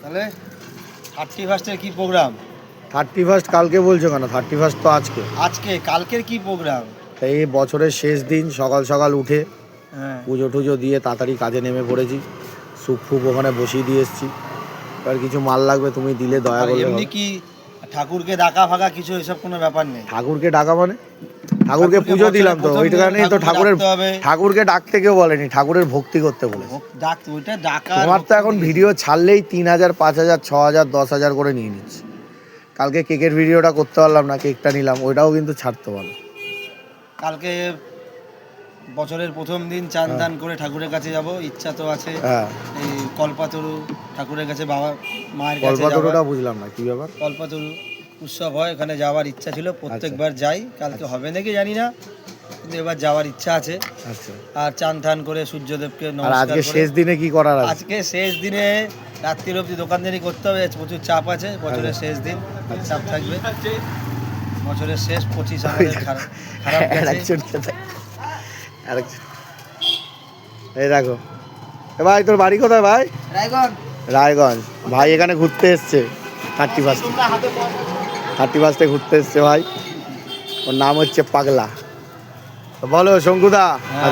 তাহলে 31 কি প্রোগ্রাম? 31 কালকে বলছো কেন? 31 তো আজকে। আজকে কালকের কি প্রোগ্রাম? এই বছরের শেষ দিন, সকাল সকাল উঠে হ্যাঁ, পুজো টুজো দিয়ে তাড়াতাড়ি কাজে নেমে পড়েছি। সুপ ফুপ ওখানে বসিয়ে দিয়ে এসেছি। এবার কিছু মাল লাগবে, তুমি দিলে দয়া আর করলে এমনি হবে। কি ঠাকুরকে ডাকা ফাঁকা কিছু এসব কোনো ব্যাপার নেই? ঠাকুরকে ডাকা মানে? ঠাকুরকে পুজো বছরের দিলাম তো, প্রথম ওইটা দিন নেই তো। ঠাকুরকে ডাকতে হবে। ঠাকুরকে ডাকতে কেউ বলেনি, ঠাকুরের ভক্তি করতে বলেছে। ওইটা ডাকা। তোমার তো এখন ভিডিও ছাড়লেই 3000, 5000, 6000, 10,000 করে নিয়ে নিচ্ছে। কালকে কেকের ভিডিওটা করতে পারলাম না, কেকটা নিলাম, ওইটাও কিন্তু ছাড়তে পারো। কালকে বছরের প্রথম দিন চান দান করে ঠাকুরের কাছে যাব, ইচ্ছা তো আছে। হ্যাঁ, এই কল্পাতরু ঠাকুরের কাছে, বাবা মায়ের কাছে কল্পতরুটা বুঝলাম না কি ব্যাপার। কল্পাতরু উৎসব হয়, ওখানে যাওয়ার ইচ্ছা ছিল, প্রত্যেকবার যাই। কালকে হবে নাকি জানি না, কিন্তু এবার যাওয়ার ইচ্ছা আছে। আচ্ছা, আর চান ধান করে সূর্যদেবকে আর নমস্কার আজকে করে। শেষ দিনে কি করার আছে? আজকে শেষ দিনে রাত্রির অবধি দোকানদারি করতে হবে, প্রচুর চাপ আছে। বছরের শেষ দিন চাপ থাকবে। বছরের শেষ 25 আমাদের খারাপ গেছে। আরেকজন। এই দেখো, এ ভাই তোর বাড়ি কোথায় ভাই? রায়গঞ্জ। রায়গঞ্জ। ভাই এখানে ঘুরতে এসছে 31 ঘুরতে এসছে ভাই। ওর নাম হচ্ছে পাগলা। তো বলো শঙ্কুদা। আচ্ছা,